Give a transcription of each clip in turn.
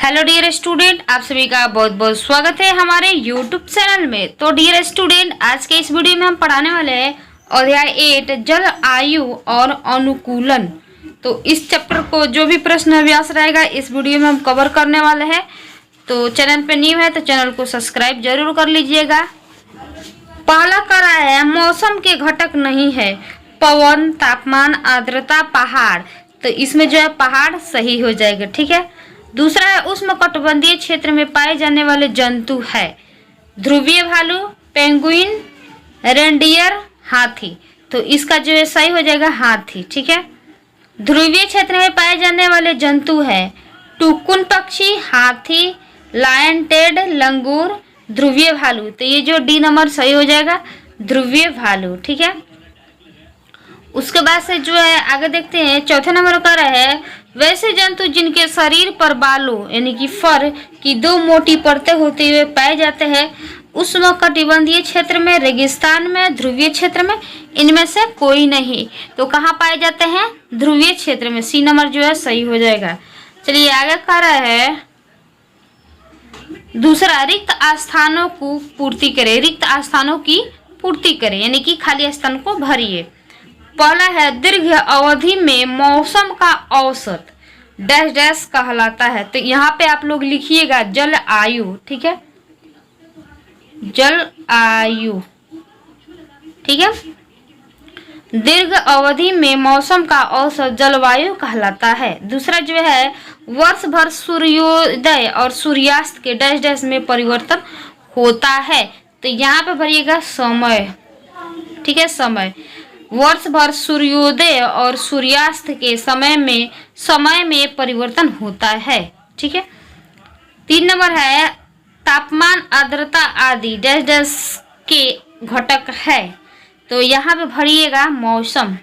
Hello dear student, आप सभी का बहुत बहुत स्वागत है हमारे यूट्यूब चैनल में। तो डियर स्टूडेंट, आज के इस वीडियो में हम पढ़ाने वाले हैं अध्याय 8 जल आयु और अनुकूलन। तो इस चैप्टर को जो भी प्रश्न अभ्यास रहेगा इस वीडियो में हम कवर करने वाले हैं। तो चैनल पे न्यू है तो चैनल को सब्सक्राइब जरूर कर लीजिएगा। पहला कह रहा है मौसम के घटक नहीं है पवन, तापमान, आर्द्रता, पहाड़। तो इसमें जो है पहाड़ सही हो जाएगा, ठीक है। दूसरा है उष्णकटिबंधीय क्षेत्र में पाए जाने वाले जंतु है ध्रुवीय भालू, पेंगुइन, रेंडियर, हाथी। तो इसका जो है सही हो जाएगा हाथी, ठीक है। ध्रुवीय क्षेत्र में पाए जाने वाले जंतु है टुकुन पक्षी, हाथी, लायन टेड, लंगूर, ध्रुवीय भालू। तो ये जो डी नंबर सही हो जाएगा ध्रुवीय भालू, ठीक है। उसके बाद से जो है आगे देखते हैं, चौथे नंबर का है वैसे जंतु जिनके शरीर पर बालों यानी कि फर की दो मोटी परतें होते हुए पाए जाते हैं उष्णकटिबंधीय क्षेत्र में, रेगिस्तान में, ध्रुवीय क्षेत्र में, इनमें से कोई नहीं। तो कहाँ पाए जाते हैं? ध्रुवीय क्षेत्र में। सी नंबर जो है सही हो जाएगा। चलिए आगे कह रहा है दूसरा, रिक्त स्थानों को पूर्ति करें। रिक्त स्थानों की पूर्ति करें यानी कि खाली स्थान को भरिए। पहला है दीर्घ अवधि में मौसम का औसत डैश डैश कहलाता है। तो यहाँ पे आप लोग लिखिएगा जल आयु, ठीक है, जल आयु, ठीक है। दीर्घ अवधि में मौसम का औसत जलवायु कहलाता है। दूसरा जो है वर्ष भर सूर्योदय और सूर्यास्त के डैश डैश में परिवर्तन होता है। तो यहाँ पे भरिएगा समय, ठीक है, समय। वर्ष भर सूर्योदय और सूर्यास्त के समय में परिवर्तन होता है, ठीक है। 3 नंबर है तापमान, आर्द्रता आदि डैश डैश के घटक है। तो यहाँ पे भरिएगा मौसम,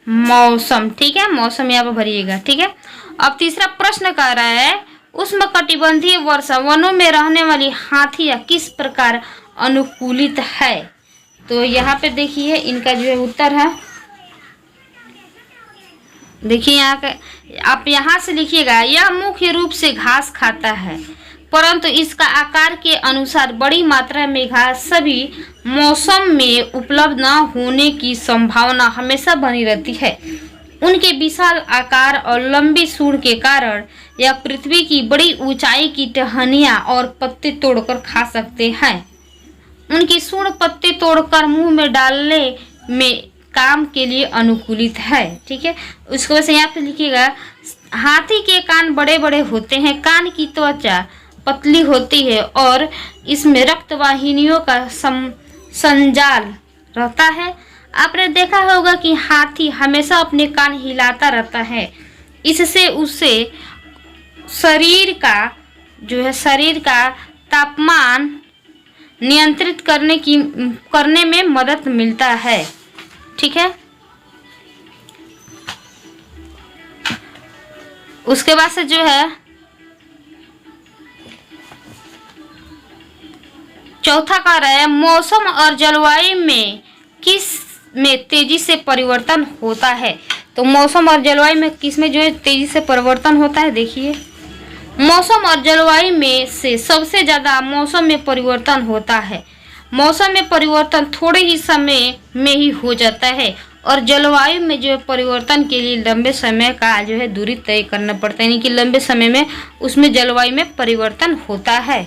मौसम, ठीक है, मौसम यहाँ पे भरिएगा, ठीक है। अब तीसरा प्रश्न कह रहा है उष्णकटिबंधीय वर्षा वनों में रहने वाली हाथियां किस प्रकार अनुकूलित है। तो यहाँ पे देखिए इनका जो है उत्तर है, देखिए यहाँ का आप यहाँ से लिखिएगा यह मुख्य रूप से घास खाता है परंतु इसका आकार के अनुसार बड़ी मात्रा में घास सभी मौसम में उपलब्ध न होने की संभावना हमेशा बनी रहती है। उनके विशाल आकार और लंबी सूंड के कारण यह पृथ्वी की बड़ी ऊंचाई की टहनियाँ और पत्ते तोड़कर खा सकते हैं। उनकी सूंड पत्ते तोड़कर मुंह में डालने में काम के लिए अनुकूलित है, ठीक है। उसके वजह से यहाँ पे लिखिएगा हाथी के कान बड़े बड़े होते हैं, कान की त्वचा पतली होती है और इसमें रक्त वाहिनियों का संजाल रहता है। आपने देखा होगा कि हाथी हमेशा अपने कान हिलाता रहता है, इससे उसे शरीर का तापमान नियंत्रित करने में मदद मिलता है, ठीक है। उसके बाद से जो है चौथा कह रहा है मौसम और जलवायु में किस में तेजी से परिवर्तन होता है। तो मौसम और जलवायु में किस में जो है तेजी से परिवर्तन होता है, देखिए मौसम और जलवायु में से सबसे ज्यादा मौसम में परिवर्तन होता है। मौसम में परिवर्तन थोड़े ही समय में ही हो जाता है और जलवायु में जो है परिवर्तन के लिए लंबे समय का जो है दूरी तय करना पड़ता है, यानी कि लंबे समय में उसमें जलवायु में परिवर्तन होता है।